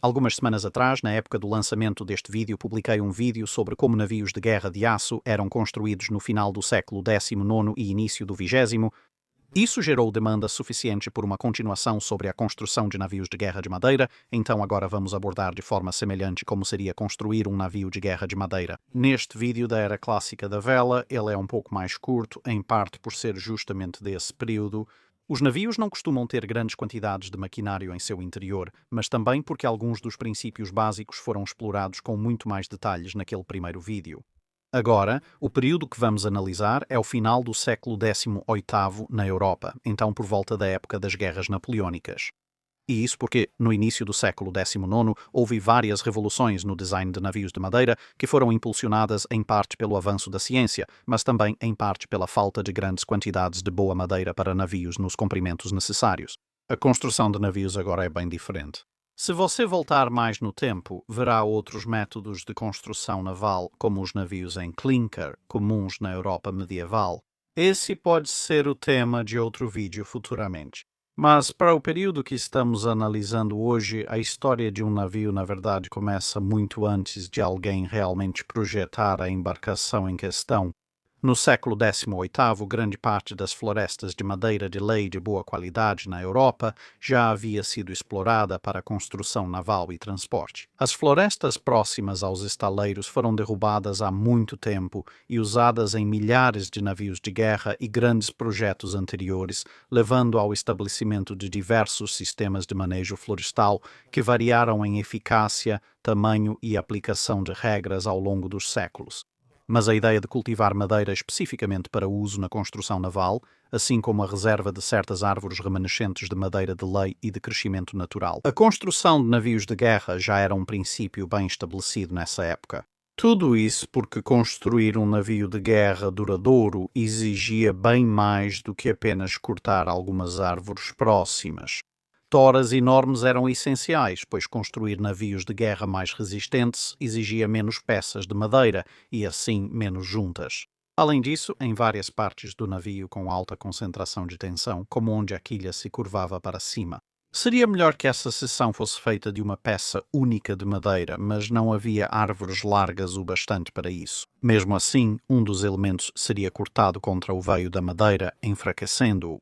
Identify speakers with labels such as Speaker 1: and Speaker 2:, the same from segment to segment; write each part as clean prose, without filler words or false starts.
Speaker 1: Algumas semanas atrás, na época do lançamento deste vídeo, publiquei um vídeo sobre como navios de guerra de aço eram construídos no final do século XIX e início do XX. Isso gerou demanda suficiente por uma continuação sobre a construção de navios de guerra de madeira, então agora vamos abordar de forma semelhante como seria construir um navio de guerra de madeira. Neste vídeo da era clássica da vela, ele é um pouco mais curto, em parte por ser justamente desse período. Os navios não costumam ter grandes quantidades de maquinário em seu interior, mas também porque alguns dos princípios básicos foram explorados com muito mais detalhes naquele primeiro vídeo. Agora, o período que vamos analisar é o final do século XVIII na Europa, então por volta da época das Guerras Napoleónicas. E isso porque, no início do século XIX, houve várias revoluções no design de navios de madeira que foram impulsionadas em parte pelo avanço da ciência, mas também em parte pela falta de grandes quantidades de boa madeira para navios nos comprimentos necessários. A construção de navios agora é bem diferente. Se você voltar mais no tempo, verá outros métodos de construção naval, como os navios em clinker, comuns na Europa medieval. Esse pode ser o tema de outro vídeo futuramente. Mas, para o período que estamos analisando hoje, a história de um navio, na verdade, começa muito antes de alguém realmente projetar a embarcação em questão. No século XVIII, grande parte das florestas de madeira de lei de boa qualidade na Europa já havia sido explorada para construção naval e transporte. As florestas próximas aos estaleiros foram derrubadas há muito tempo e usadas em milhares de navios de guerra e grandes projetos anteriores, levando ao estabelecimento de diversos sistemas de manejo florestal que variaram em eficácia, tamanho e aplicação de regras ao longo dos séculos. Mas a ideia de cultivar madeira especificamente para uso na construção naval, assim como a reserva de certas árvores remanescentes de madeira de lei e de crescimento natural. A construção de navios de guerra já era um princípio bem estabelecido nessa época. Tudo isso porque construir um navio de guerra duradouro exigia bem mais do que apenas cortar algumas árvores próximas. Toras enormes eram essenciais, pois construir navios de guerra mais resistentes exigia menos peças de madeira e, assim, menos juntas. Além disso, em várias partes do navio com alta concentração de tensão, como onde a quilha se curvava para cima. Seria melhor que essa seção fosse feita de uma peça única de madeira, mas não havia árvores largas o bastante para isso. Mesmo assim, um dos elementos seria cortado contra o veio da madeira, enfraquecendo-o.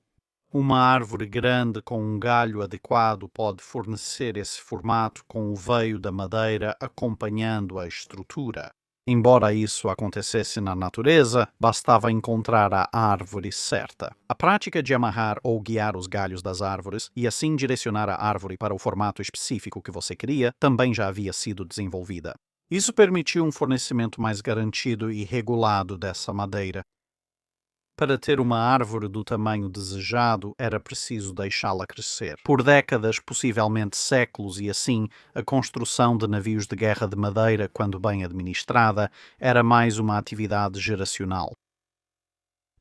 Speaker 1: Uma árvore grande com um galho adequado pode fornecer esse formato com o veio da madeira acompanhando a estrutura. Embora isso acontecesse na natureza, bastava encontrar a árvore certa. A prática de amarrar ou guiar os galhos das árvores e assim direcionar a árvore para o formato específico que você queria também já havia sido desenvolvida. Isso permitiu um fornecimento mais garantido e regulado dessa madeira. Para ter uma árvore do tamanho desejado, era preciso deixá-la crescer. Por décadas, possivelmente séculos, e assim, a construção de navios de guerra de madeira, quando bem administrada, era mais uma atividade geracional.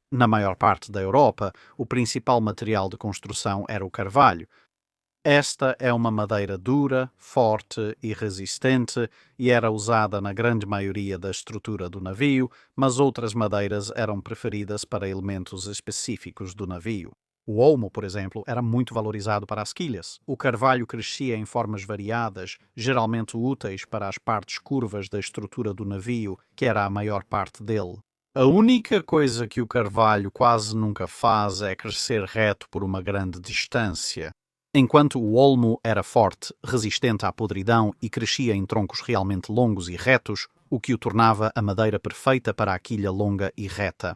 Speaker 1: Na maior parte da Europa, o principal material de construção era o carvalho. Esta é uma madeira dura, forte e resistente e era usada na grande maioria da estrutura do navio, mas outras madeiras eram preferidas para elementos específicos do navio. O olmo, por exemplo, era muito valorizado para as quilhas. O carvalho crescia em formas variadas, geralmente úteis para as partes curvas da estrutura do navio, que era a maior parte dele. A única coisa que o carvalho quase nunca faz é crescer reto por uma grande distância. Enquanto o olmo era forte, resistente à podridão e crescia em troncos realmente longos e retos, o que o tornava a madeira perfeita para a quilha longa e reta.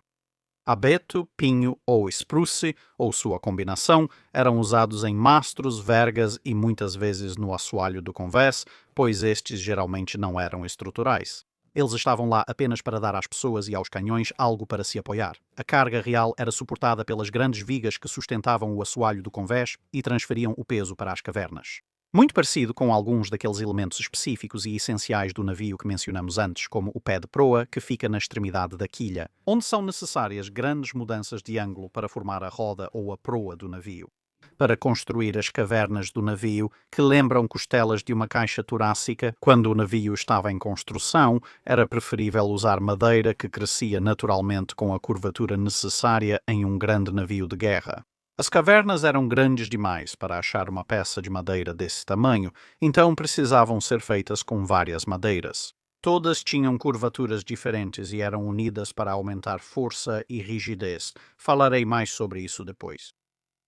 Speaker 1: Abeto, pinho ou spruce, ou sua combinação, eram usados em mastros, vergas e muitas vezes no assoalho do convés, pois estes geralmente não eram estruturais. Eles estavam lá apenas para dar às pessoas e aos canhões algo para se apoiar. A carga real era suportada pelas grandes vigas que sustentavam o assoalho do convés e transferiam o peso para as cavernas. Muito parecido com alguns daqueles elementos específicos e essenciais do navio que mencionamos antes, como o pé de proa, que fica na extremidade da quilha, onde são necessárias grandes mudanças de ângulo para formar a roda ou a proa do navio. Para construir as cavernas do navio, que lembram costelas de uma caixa torácica, quando o navio estava em construção, era preferível usar madeira que crescia naturalmente com a curvatura necessária em um grande navio de guerra. As cavernas eram grandes demais para achar uma peça de madeira desse tamanho, então precisavam ser feitas com várias madeiras. Todas tinham curvaturas diferentes e eram unidas para aumentar força e rigidez. Falarei mais sobre isso depois.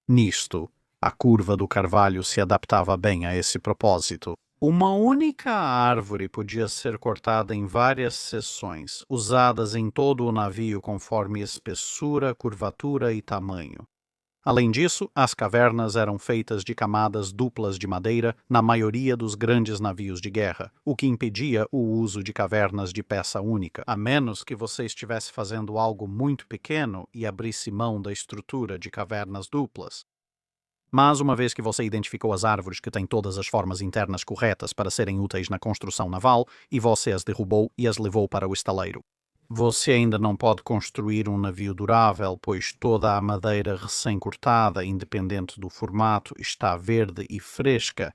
Speaker 1: Nisto, a curva do carvalho se adaptava bem a esse propósito. Uma única árvore podia ser cortada em várias seções, usadas em todo o navio conforme espessura, curvatura e tamanho. Além disso, as cavernas eram feitas de camadas duplas de madeira na maioria dos grandes navios de guerra, o que impedia o uso de cavernas de peça única, a menos que você estivesse fazendo algo muito pequeno e abrisse mão da estrutura de cavernas duplas. Mas uma vez que você identificou as árvores que têm todas as formas internas corretas para serem úteis na construção naval, e você as derrubou e as levou para o estaleiro, você ainda não pode construir um navio durável, pois toda a madeira recém-cortada, independente do formato, está verde e fresca.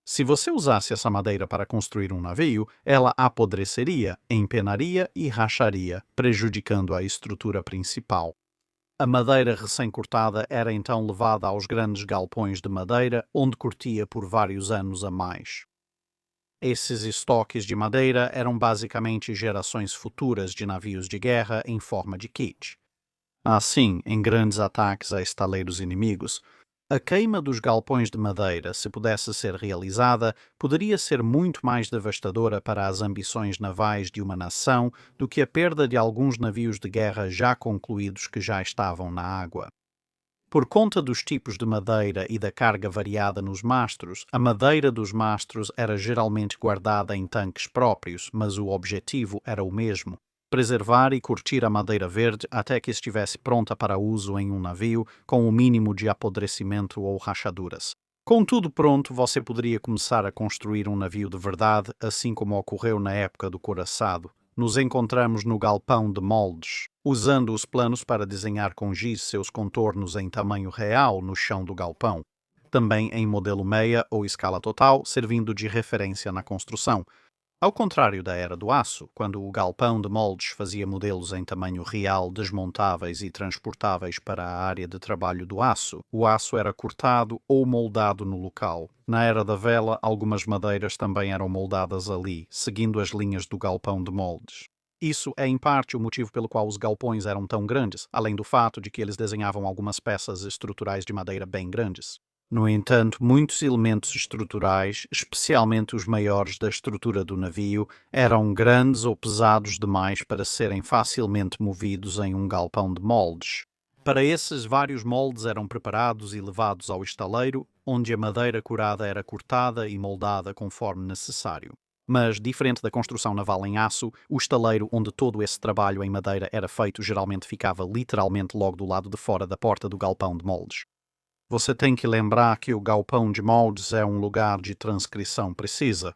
Speaker 1: Se você usasse essa madeira para construir um navio, ela apodreceria, empenaria e racharia, prejudicando a estrutura principal. A madeira recém-cortada era então levada aos grandes galpões de madeira, onde curtia por vários anos a mais. Esses estoques de madeira eram basicamente gerações futuras de navios de guerra em forma de kit. Assim, em grandes ataques a estaleiros inimigos, a queima dos galpões de madeira, se pudesse ser realizada, poderia ser muito mais devastadora para as ambições navais de uma nação do que a perda de alguns navios de guerra já concluídos que já estavam na água. Por conta dos tipos de madeira e da carga variada nos mastros, a madeira dos mastros era geralmente guardada em tanques próprios, mas o objetivo era o mesmo: preservar e curtir a madeira verde até que estivesse pronta para uso em um navio, com o mínimo de apodrecimento ou rachaduras. Com tudo pronto, você poderia começar a construir um navio de verdade, assim como ocorreu na época do couraçado. Nos encontramos no galpão de moldes, usando os planos para desenhar com giz seus contornos em tamanho real no chão do galpão, também em modelo meia ou escala total, servindo de referência na construção. Ao contrário da era do aço, quando o galpão de moldes fazia modelos em tamanho real desmontáveis e transportáveis para a área de trabalho do aço, o aço era cortado ou moldado no local. Na era da vela, algumas madeiras também eram moldadas ali, seguindo as linhas do galpão de moldes. Isso é, em parte, o motivo pelo qual os galpões eram tão grandes, além do fato de que eles desenhavam algumas peças estruturais de madeira bem grandes. No entanto, muitos elementos estruturais, especialmente os maiores da estrutura do navio, eram grandes ou pesados demais para serem facilmente movidos em um galpão de moldes. Para esses, vários moldes eram preparados e levados ao estaleiro, onde a madeira curada era cortada e moldada conforme necessário. Mas, diferente da construção naval em aço, o estaleiro onde todo esse trabalho em madeira era feito geralmente ficava literalmente logo do lado de fora da porta do galpão de moldes. Você tem que lembrar que o galpão de moldes é um lugar de transcrição precisa.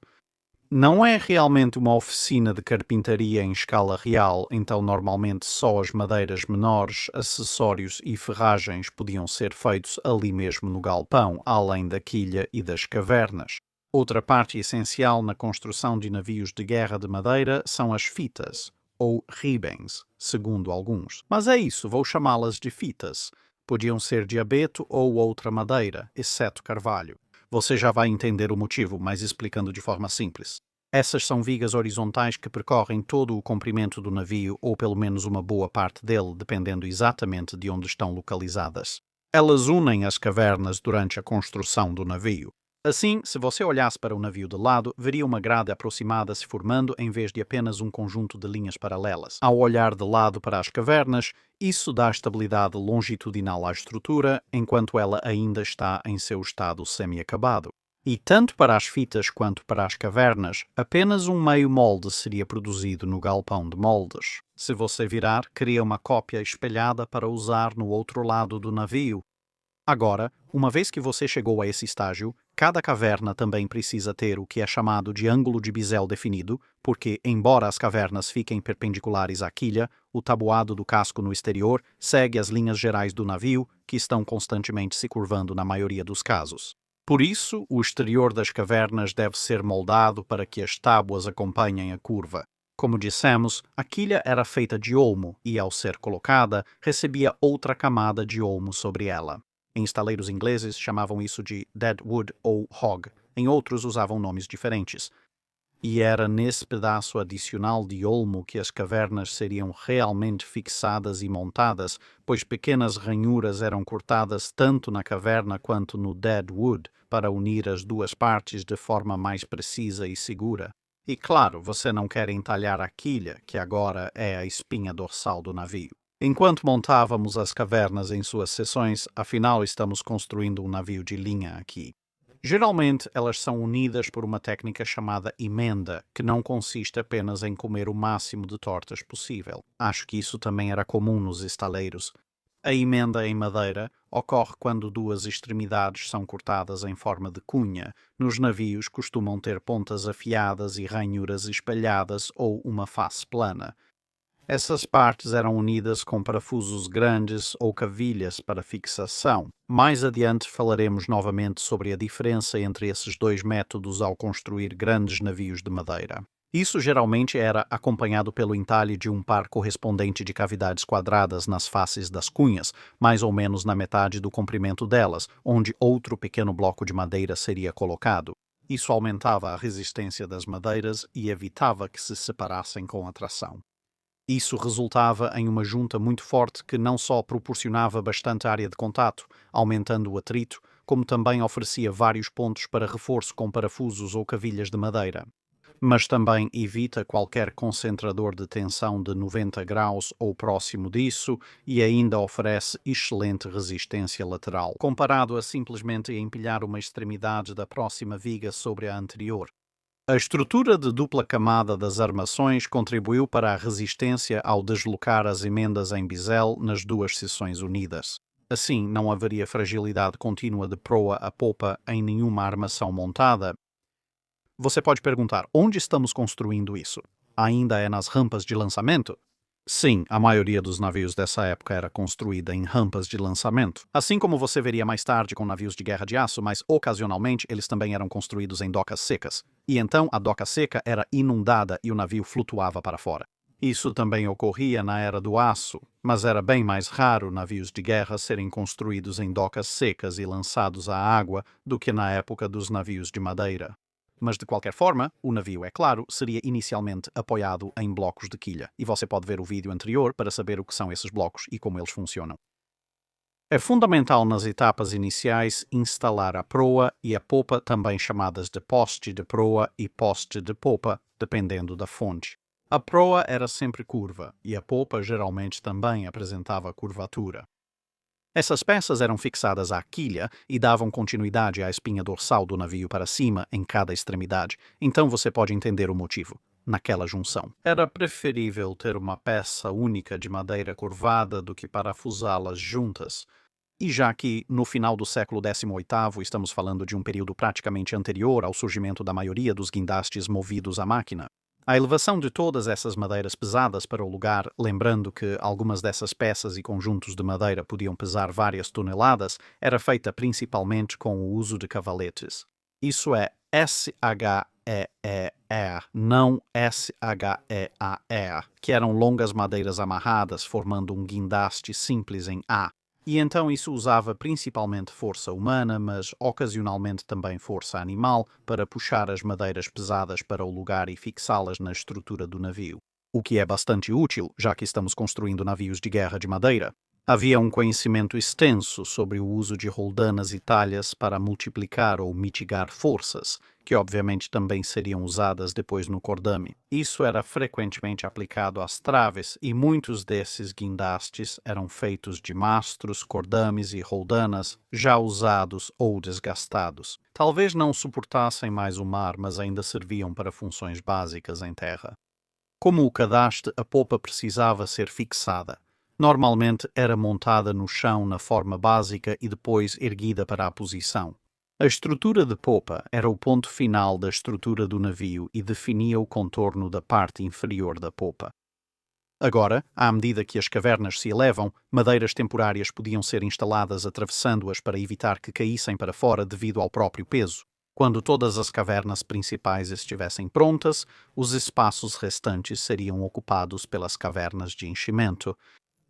Speaker 1: Não é realmente uma oficina de carpintaria em escala real, então normalmente só as madeiras menores, acessórios e ferragens podiam ser feitos ali mesmo no galpão, além da quilha e das cavernas. Outra parte essencial na construção de navios de guerra de madeira são as fitas, ou ribens, segundo alguns. Mas é isso, vou chamá-las de fitas. Podiam ser de abeto ou outra madeira, exceto carvalho. Você já vai entender o motivo, mas explicando de forma simples. Essas são vigas horizontais que percorrem todo o comprimento do navio, ou pelo menos uma boa parte dele, dependendo exatamente de onde estão localizadas. Elas unem as cavernas durante a construção do navio. Assim, se você olhasse para o navio de lado, veria uma grade aproximada se formando em vez de apenas um conjunto de linhas paralelas. Ao olhar de lado para as cavernas, isso dá estabilidade longitudinal à estrutura, enquanto ela ainda está em seu estado semi-acabado. E tanto para as fitas quanto para as cavernas, apenas um meio molde seria produzido no galpão de moldes. Se você virar, cria uma cópia espelhada para usar no outro lado do navio. Agora, uma vez que você chegou a esse estágio, cada caverna também precisa ter o que é chamado de ângulo de bisel definido, porque, embora as cavernas fiquem perpendiculares à quilha, o tabuado do casco no exterior segue as linhas gerais do navio, que estão constantemente se curvando na maioria dos casos. Por isso, o exterior das cavernas deve ser moldado para que as tábuas acompanhem a curva. Como dissemos, a quilha era feita de olmo e, ao ser colocada, recebia outra camada de olmo sobre ela. Em estaleiros ingleses chamavam isso de deadwood ou hog, em outros usavam nomes diferentes. E era nesse pedaço adicional de olmo que as cavernas seriam realmente fixadas e montadas, pois pequenas ranhuras eram cortadas tanto na caverna quanto no deadwood para unir as duas partes de forma mais precisa e segura. E claro, você não quer entalhar a quilha, que agora é a espinha dorsal do navio. Enquanto montávamos as cavernas em suas seções, afinal estamos construindo um navio de linha aqui. Geralmente, elas são unidas por uma técnica chamada emenda, que não consiste apenas em comer o máximo de tortas possível. Acho que isso também era comum nos estaleiros. A emenda em madeira ocorre quando duas extremidades são cortadas em forma de cunha. Nos navios costumam ter pontas afiadas e ranhuras espalhadas ou uma face plana. Essas partes eram unidas com parafusos grandes ou cavilhas para fixação. Mais adiante falaremos novamente sobre a diferença entre esses dois métodos ao construir grandes navios de madeira. Isso geralmente era acompanhado pelo entalhe de um par correspondente de cavidades quadradas nas faces das cunhas, mais ou menos na metade do comprimento delas, onde outro pequeno bloco de madeira seria colocado. Isso aumentava a resistência das madeiras e evitava que se separassem com a tração. Isso resultava em uma junta muito forte que não só proporcionava bastante área de contato, aumentando o atrito, como também oferecia vários pontos para reforço com parafusos ou cavilhas de madeira. Mas também evita qualquer concentrador de tensão de 90 graus ou próximo disso e ainda oferece excelente resistência lateral, comparado a simplesmente empilhar uma extremidade da próxima viga sobre a anterior. A estrutura de dupla camada das armações contribuiu para a resistência ao deslocar as emendas em bisel nas duas seções unidas. Assim, não haveria fragilidade contínua de proa a popa em nenhuma armação montada. Você pode perguntar, onde estamos construindo isso? Ainda é nas rampas de lançamento? Sim, a maioria dos navios dessa época era construída em rampas de lançamento. Assim como você veria mais tarde com navios de guerra de aço, mas ocasionalmente eles também eram construídos em docas secas. E então a doca seca era inundada e o navio flutuava para fora. Isso também ocorria na era do aço, mas era bem mais raro navios de guerra serem construídos em docas secas e lançados à água do que na época dos navios de madeira. Mas, de qualquer forma, o navio, é claro, seria inicialmente apoiado em blocos de quilha, e você pode ver o vídeo anterior para saber o que são esses blocos e como eles funcionam. É fundamental nas etapas iniciais instalar a proa e a popa, também chamadas de poste de proa e poste de popa, dependendo da fonte. A proa era sempre curva, e a popa geralmente também apresentava curvatura. Essas peças eram fixadas à quilha e davam continuidade à espinha dorsal do navio para cima em cada extremidade, então você pode entender o motivo. Naquela junção. Era preferível ter uma peça única de madeira curvada do que parafusá-las juntas. E já que, no final do século XVIII, estamos falando de um período praticamente anterior ao surgimento da maioria dos guindastes movidos à máquina, a elevação de todas essas madeiras pesadas para o lugar, lembrando que algumas dessas peças e conjuntos de madeira podiam pesar várias toneladas, era feita principalmente com o uso de cavaletes. Isso é S-H-E-E-R, não S-H-E-A-R, que eram longas madeiras amarradas formando um guindaste simples em A. E então isso usava principalmente força humana, mas ocasionalmente também força animal, para puxar as madeiras pesadas para o lugar e fixá-las na estrutura do navio. O que é bastante útil, já que estamos construindo navios de guerra de madeira. Havia um conhecimento extenso sobre o uso de roldanas e talhas para multiplicar ou mitigar forças, que obviamente também seriam usadas depois no cordame. Isso era frequentemente aplicado às traves e muitos desses guindastes eram feitos de mastros, cordames e roldanas já usados ou desgastados. Talvez não suportassem mais o mar, mas ainda serviam para funções básicas em terra. Como o cadaste, a popa precisava ser fixada. Normalmente era montada no chão na forma básica e depois erguida para a posição. A estrutura de popa era o ponto final da estrutura do navio e definia o contorno da parte inferior da popa. Agora, à medida que as cavernas se elevam, madeiras temporárias podiam ser instaladas atravessando-as para evitar que caíssem para fora devido ao próprio peso. Quando todas as cavernas principais estivessem prontas, os espaços restantes seriam ocupados pelas cavernas de enchimento.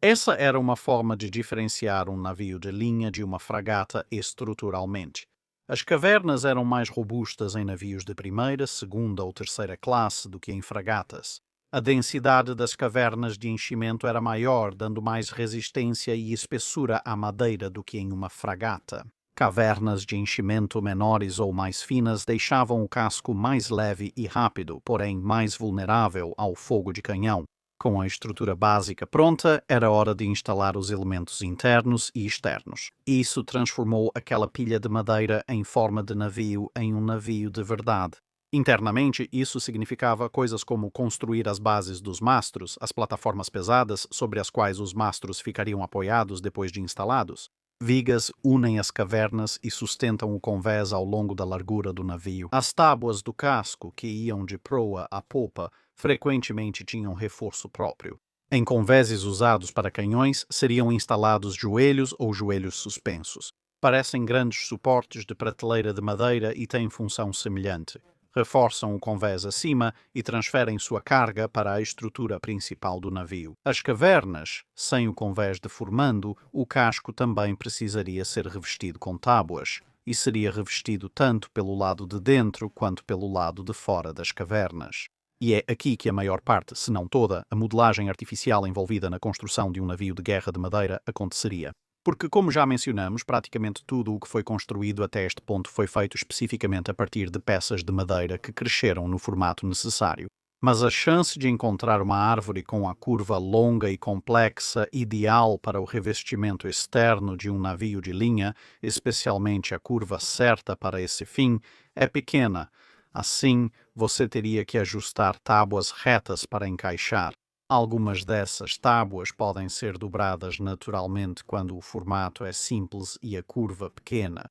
Speaker 1: Essa era uma forma de diferenciar um navio de linha de uma fragata estruturalmente. As cavernas eram mais robustas em navios de primeira, segunda ou terceira classe do que em fragatas. A densidade das cavernas de enchimento era maior, dando mais resistência e espessura à madeira do que em uma fragata. Cavernas de enchimento menores ou mais finas deixavam o casco mais leve e rápido, porém mais vulnerável ao fogo de canhão. Com a estrutura básica pronta, era hora de instalar os elementos internos e externos. Isso transformou aquela pilha de madeira em forma de navio em um navio de verdade. Internamente, isso significava coisas como construir as bases dos mastros, as plataformas pesadas sobre as quais os mastros ficariam apoiados depois de instalados. Vigas unem as cavernas e sustentam o convés ao longo da largura do navio. As tábuas do casco, que iam de proa a popa, frequentemente tinham reforço próprio. Em convéses usados para canhões, seriam instalados joelhos ou joelhos suspensos. Parecem grandes suportes de prateleira de madeira e têm função semelhante. Reforçam o convés acima e transferem sua carga para a estrutura principal do navio. As cavernas, sem o convés deformando, o casco também precisaria ser revestido com tábuas, e seria revestido tanto pelo lado de dentro quanto pelo lado de fora das cavernas. E é aqui que a maior parte, se não toda, a modelagem artificial envolvida na construção de um navio de guerra de madeira aconteceria. Porque, como já mencionamos, praticamente tudo o que foi construído até este ponto foi feito especificamente a partir de peças de madeira que cresceram no formato necessário. Mas a chance de encontrar uma árvore com a curva longa e complexa ideal para o revestimento externo de um navio de linha, especialmente a curva certa para esse fim, é pequena. Assim, você teria que ajustar tábuas retas para encaixar. Algumas dessas tábuas podem ser dobradas naturalmente quando o formato é simples e a curva pequena.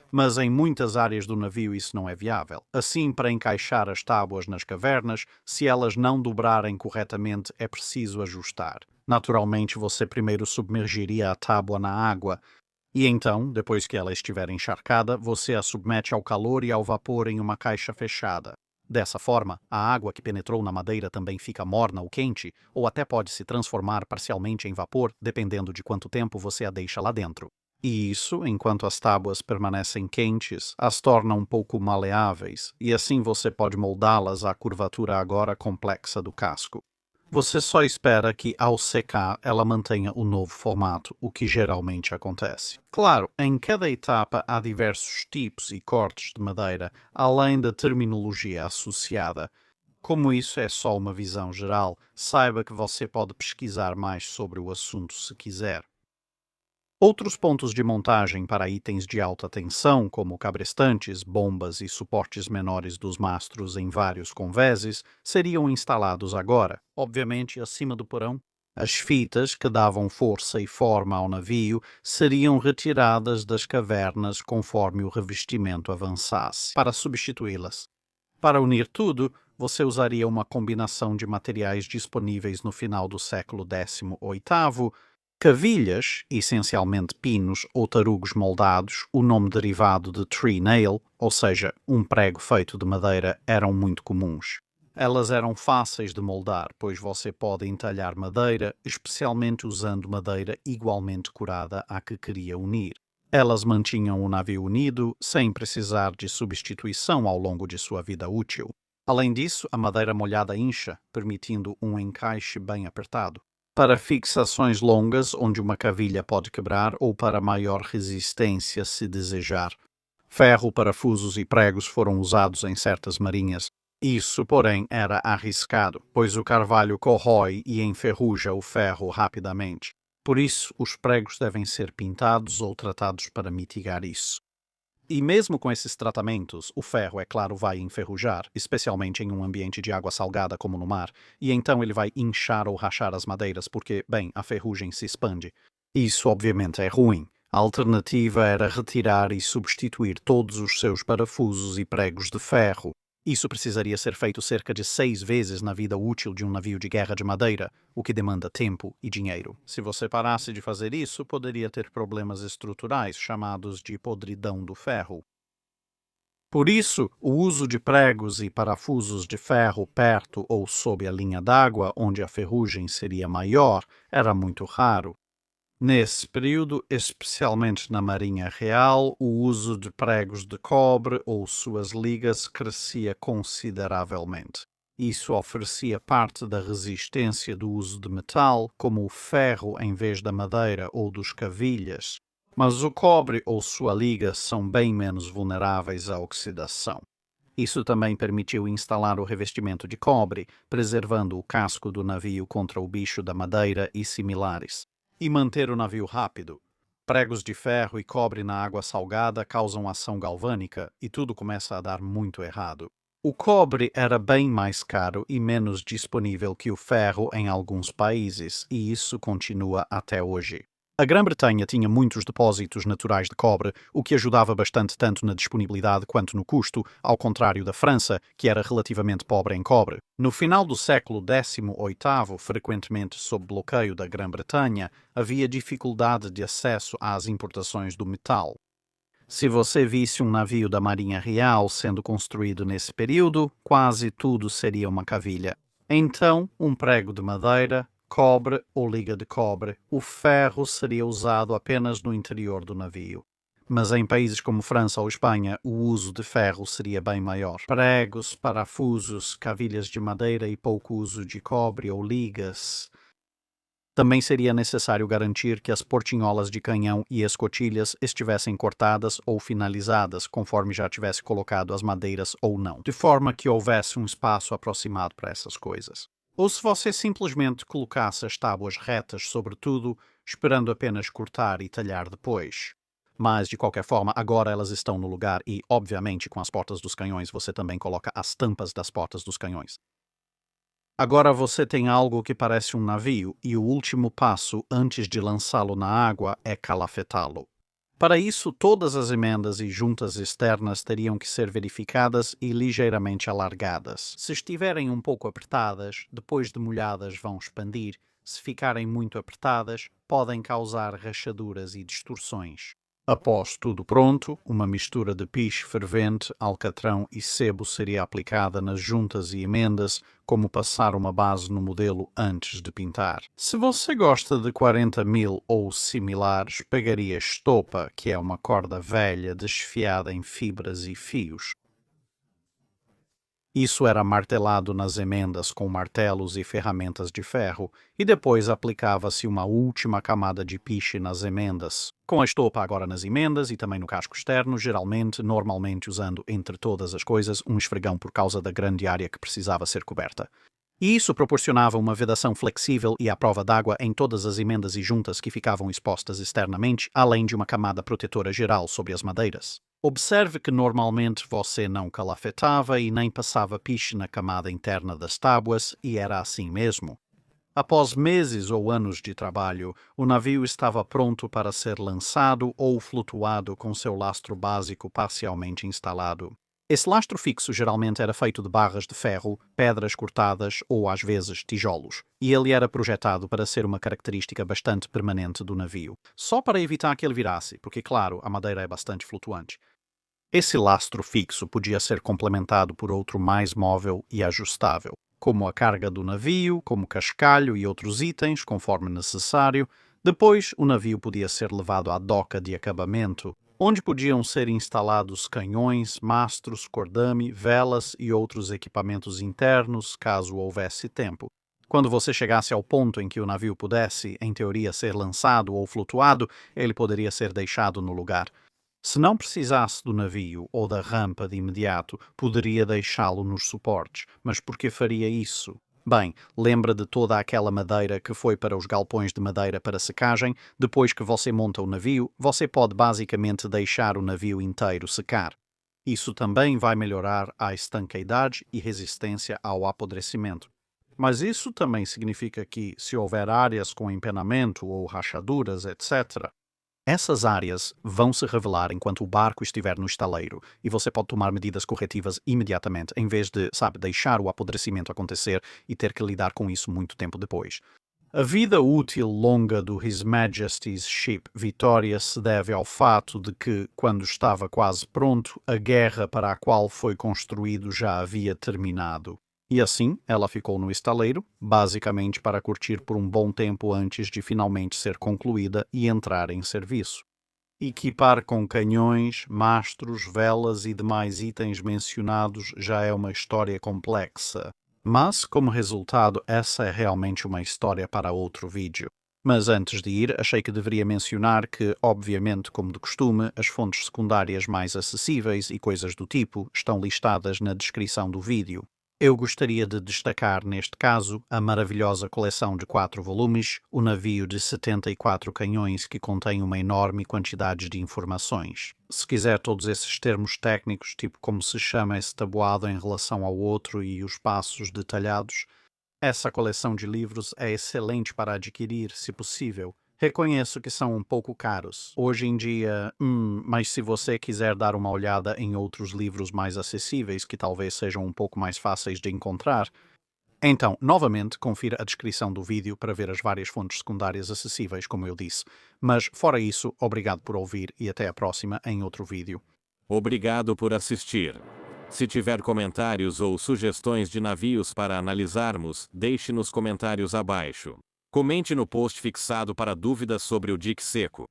Speaker 1: Mas em muitas áreas do navio isso não é viável. Assim, para encaixar as tábuas nas cavernas, se elas não dobrarem corretamente, é preciso ajustar. Naturalmente, você primeiro submergiria a tábua na água e então, depois que ela estiver encharcada, você a submete ao calor e ao vapor em uma caixa fechada. Dessa forma, a água que penetrou na madeira também fica morna ou quente, ou até pode se transformar parcialmente em vapor, dependendo de quanto tempo você a deixa lá dentro. E isso, enquanto as tábuas permanecem quentes, as torna um pouco maleáveis, e assim você pode moldá-las à curvatura agora complexa do casco. Você só espera que, ao secar, ela mantenha o novo formato, o que geralmente acontece. Claro, em cada etapa há diversos tipos e cortes de madeira, além da terminologia associada. Como isso é só uma visão geral, saiba que você pode pesquisar mais sobre o assunto se quiser. Outros pontos de montagem para itens de alta tensão, como cabrestantes, bombas e suportes menores dos mastros em vários convéses, seriam instalados agora, obviamente acima do porão. As fitas que davam força e forma ao navio seriam retiradas das cavernas conforme o revestimento avançasse, para substituí-las. Para unir tudo, você usaria uma combinação de materiais disponíveis no final do século XVIII. Cavilhas, essencialmente pinos ou tarugos moldados, o nome derivado de tree nail, ou seja, um prego feito de madeira, eram muito comuns. Elas eram fáceis de moldar, pois você pode entalhar madeira, especialmente usando madeira igualmente curada à que queria unir. Elas mantinham o navio unido, sem precisar de substituição ao longo de sua vida útil. Além disso, a madeira molhada incha, permitindo um encaixe bem apertado. Para fixações longas, onde uma cavilha pode quebrar, ou para maior resistência, se desejar. Ferro, parafusos e pregos foram usados em certas marinhas. Isso, porém, era arriscado, pois o carvalho corrói e enferruja o ferro rapidamente. Por isso, os pregos devem ser pintados ou tratados para mitigar isso. E mesmo com esses tratamentos, o ferro, é claro, vai enferrujar, especialmente em um ambiente de água salgada como no mar, e então ele vai inchar ou rachar as madeiras porque, bem, a ferrugem se expande. Isso, obviamente, é ruim. A alternativa era retirar e substituir todos os seus parafusos e pregos de ferro. Isso precisaria ser feito cerca de 6 vezes na vida útil de um navio de guerra de madeira, o que demanda tempo e dinheiro. Se você parasse de fazer isso, poderia ter problemas estruturais chamados de podridão do ferro. Por isso, o uso de pregos e parafusos de ferro perto ou sob a linha d'água, onde a ferrugem seria maior, era muito raro. Nesse período, especialmente na Marinha Real, o uso de pregos de cobre ou suas ligas crescia consideravelmente. Isso oferecia parte da resistência do uso de metal, como o ferro em vez da madeira ou dos cavilhas. Mas o cobre ou sua liga são bem menos vulneráveis à oxidação. Isso também permitiu instalar o revestimento de cobre, preservando o casco do navio contra o bicho da madeira e similares. E manter o navio rápido. Pregos de ferro e cobre na água salgada causam ação galvânica e tudo começa a dar muito errado. O cobre era bem mais caro e menos disponível que o ferro em alguns países, e isso continua até hoje. A Grã-Bretanha tinha muitos depósitos naturais de cobre, o que ajudava bastante tanto na disponibilidade quanto no custo, ao contrário da França, que era relativamente pobre em cobre. No final do século XVIII, frequentemente sob bloqueio da Grã-Bretanha, havia dificuldade de acesso às importações do metal. Se você visse um navio da Marinha Real sendo construído nesse período, quase tudo seria uma cavilha. Então, um prego de madeira, cobre ou liga de cobre, o ferro seria usado apenas no interior do navio. Mas em países como França ou Espanha, o uso de ferro seria bem maior. Pregos, parafusos, cavilhas de madeira e pouco uso de cobre ou ligas. Também seria necessário garantir que as portinholas de canhão e escotilhas estivessem cortadas ou finalizadas, conforme já tivesse colocado as madeiras ou não, de forma que houvesse um espaço aproximado para essas coisas. Ou se você simplesmente colocasse as tábuas retas sobre tudo, esperando apenas cortar e talhar depois. Mas, de qualquer forma, agora elas estão no lugar e, obviamente, com as portas dos canhões, você também coloca as tampas das portas dos canhões. Agora você tem algo que parece um navio e o último passo antes de lançá-lo na água é calafetá-lo. Para isso, todas as emendas e juntas externas teriam que ser verificadas e ligeiramente alargadas. Se estiverem um pouco apertadas, depois de molhadas vão expandir. Se ficarem muito apertadas, podem causar rachaduras e distorções. Após tudo pronto, uma mistura de piche fervente, alcatrão e sebo seria aplicada nas juntas e emendas, como passar uma base no modelo antes de pintar. Se você gosta de 40 mil ou similares, pegaria estopa, que é uma corda velha desfiada em fibras e fios. Isso era martelado nas emendas com martelos e ferramentas de ferro, e depois aplicava-se uma última camada de piche nas emendas, com a estopa agora nas emendas e também no casco externo, normalmente usando, entre todas as coisas, um esfregão por causa da grande área que precisava ser coberta. E isso proporcionava uma vedação flexível e à prova d'água em todas as emendas e juntas que ficavam expostas externamente, além de uma camada protetora geral sobre as madeiras. Observe que normalmente você não calafetava e nem passava piche na camada interna das tábuas, e era assim mesmo. Após meses ou anos de trabalho, o navio estava pronto para ser lançado ou flutuado com seu lastro básico parcialmente instalado. Esse lastro fixo geralmente era feito de barras de ferro, pedras cortadas ou, às vezes, tijolos, e ele era projetado para ser uma característica bastante permanente do navio, só para evitar que ele virasse, porque, claro, a madeira é bastante flutuante. Esse lastro fixo podia ser complementado por outro mais móvel e ajustável, como a carga do navio, como cascalho e outros itens, conforme necessário. Depois, o navio podia ser levado à doca de acabamento, onde podiam ser instalados canhões, mastros, cordame, velas e outros equipamentos internos, caso houvesse tempo. Quando você chegasse ao ponto em que o navio pudesse, em teoria, ser lançado ou flutuado, ele poderia ser deixado no lugar. Se não precisasse do navio ou da rampa de imediato, poderia deixá-lo nos suportes. Mas por que faria isso? Bem, lembra de toda aquela madeira que foi para os galpões de madeira para secagem? Depois que você monta o navio, você pode basicamente deixar o navio inteiro secar. Isso também vai melhorar a estanqueidade e resistência ao apodrecimento. Mas isso também significa que, se houver áreas com empenamento ou rachaduras, etc., essas áreas vão se revelar enquanto o barco estiver no estaleiro, e você pode tomar medidas corretivas imediatamente, em vez de, deixar o apodrecimento acontecer e ter que lidar com isso muito tempo depois. A vida útil longa do His Majesty's Ship Victoria se deve ao fato de que, quando estava quase pronto, a guerra para a qual foi construído já havia terminado. E assim, ela ficou no estaleiro, basicamente para curtir por um bom tempo antes de finalmente ser concluída e entrar em serviço. Equipar com canhões, mastros, velas e demais itens mencionados já é uma história complexa. Mas, como resultado, essa é realmente uma história para outro vídeo. Mas antes de ir, achei que deveria mencionar que, obviamente, como de costume, as fontes secundárias mais acessíveis e coisas do tipo estão listadas na descrição do vídeo. Eu gostaria de destacar, neste caso, a maravilhosa coleção de 4 volumes, o navio de 74 canhões que contém uma enorme quantidade de informações. Se quiser todos esses termos técnicos, tipo como se chama esse tabuado em relação ao outro e os passos detalhados, essa coleção de livros é excelente para adquirir, se possível. Reconheço que são um pouco caros. Hoje em dia, mas se você quiser dar uma olhada em outros livros mais acessíveis, que talvez sejam um pouco mais fáceis de encontrar, então, novamente, confira a descrição do vídeo para ver as várias fontes secundárias acessíveis, como eu disse. Mas, fora isso, obrigado por ouvir e até a próxima em outro vídeo.
Speaker 2: Obrigado por assistir. Se tiver comentários ou sugestões de navios para analisarmos, deixe nos comentários abaixo. Comente no post fixado para dúvidas sobre o dique seco.